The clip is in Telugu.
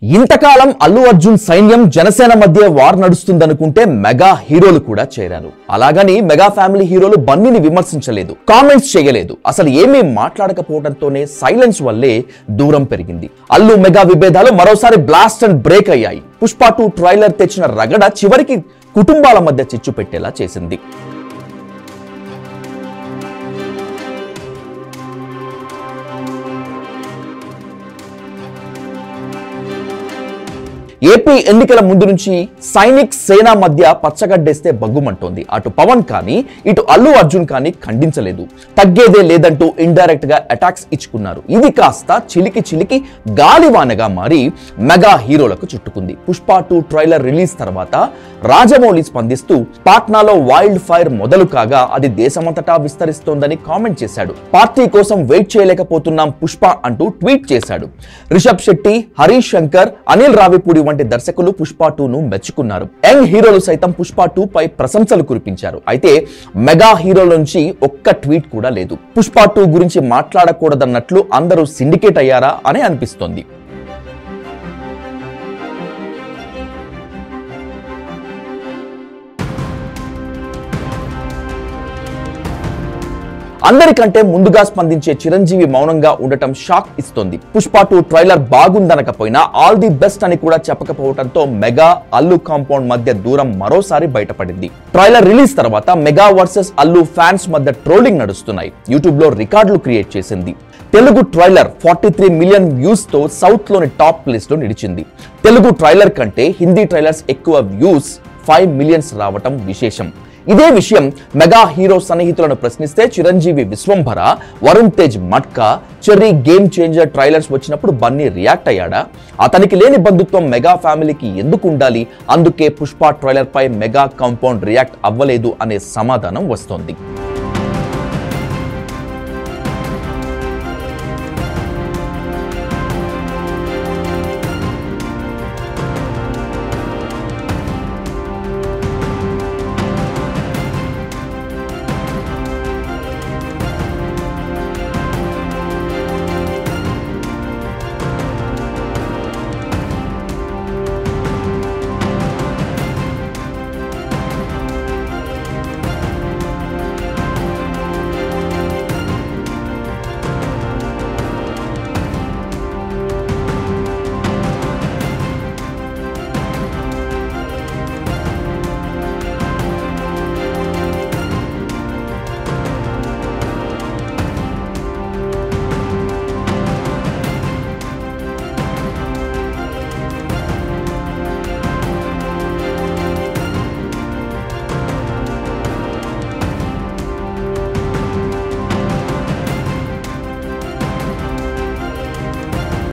ఇంతకాలం అల్లు అర్జున్ సైన్యం జనసేన మధ్య వార్ నడుస్తుందనుకుంటే మెగా హీరోలు కూడా చేరారు. అలాగని మెగా ఫ్యామిలీ హీరోలు బన్నీని విమర్శించలేదు, కామెంట్స్ చేయలేదు. అసలు ఏమీ మాట్లాడకపోవడంతోనే సైలెన్స్ వల్లే దూరం పెరిగింది. అల్లు మెగా విభేదాలు మరోసారి బ్లాస్ట్ అండ్ బ్రేక్ అయ్యాయి. పుష్ప 2 ట్రైలర్ తెచ్చిన రగడ చివరికి కుటుంబాల మధ్య చిచ్చు పెట్టేలా చేసింది. ఏపీ ఎన్నికల ముందు నుంచి సైనిక్ సేన మధ్య పచ్చగడ్డేస్తే బగ్గుమంటోంది. అటు పవన్ కానీ ఇటు అల్లు అర్జున్ కానీ ఖండించలేదు. తగ్గేదే లేదంటూ ఇండైరెక్ట్ గా అటాక్స్ ఇచ్చుకున్నారు. ఇది కాస్త చిలికి గాలివానగా మారి మెగా హీరోలకు చుట్టుకుంది. పుష్ప 2 ట్రైలర్ రిలీజ్ తర్వాత రాజమౌళి స్పందిస్తూ పాట్నాలో వైల్డ్ ఫైర్ మొదలు కాగా అది దేశమంతటా విస్తరిస్తోందని కామెంట్ చేశాడు. పార్టీ కోసం వెయిట్ చేయలేకపోతున్నాం పుష్ప అంటూ ట్వీట్ చేశాడు. రిషబ్ శెట్టి, హరీష్ శంకర్, అనిల్ రావిపూడి వంటి దర్శకులు పుష్ప 2ను మెచ్చుకున్నారు. యంగ్ హీరోలు సైతం పుష్ప 2 పై ప్రశంసలు కురిపించారు. అయితే మెగా హీరోల నుంచి ఒక్క ట్వీట్ కూడా లేదు. పుష్ప 2 గురించి మాట్లాడకూడదన్నట్లు అందరూ సిండికేట్ అయ్యారా అని అనిపిస్తోంది. అందరికంటే ముందుగా స్పందించే చిరంజీవి మౌనంగా ఉండటం షాక్ ఇస్తోంది. పుష్ప 2 ట్రైలర్ బాగుందనకపోయినా ఆల్ ది బెస్ట్ అని కూడా చెప్పకపోవడంతో మెగా అల్లు కాంపౌండ్ మధ్య దూరం మరోసారి బయటపడింది. ట్రైలర్ రిలీజ్ తర్వాత మెగా వర్సెస్ అల్లు ఫ్యాన్స్ మధ్య ట్రోలింగ్ నడుస్తున్నాయి. యూట్యూబ్ లో రికార్డులు క్రియేట్ చేసింది. తెలుగు ట్రైలర్ 43 మిలియన్ వ్యూస్ తో సౌత్ లోని టాప్ ప్లేస్ లో నిలిచింది. తెలుగు ట్రైలర్ కంటే హిందీ ట్రైలర్స్ ఎక్కువ వ్యూస్ 5 మిలియన్స్ రావటం విశేషం. ఇదే విషయం మెగా హీరో సన్నిహితులను ప్రశ్నిస్తే Chiranjeevi Vishwambhara, Varun Tej matka, cherry game changer trailers వచ్చినప్పుడు బన్నీ రియాక్ట్ అయ్యాడా? అతనికి లేని బంధుత్వం మెగా ఫ్యామిలీకి ఎందుకు ఉండాలి? అందుకే పుష్ప ట్రైలర్ పై మెగా కాంపౌండ్ రియాక్ట్ అవ్వలేదు అనే సమాధానం వస్తోంది.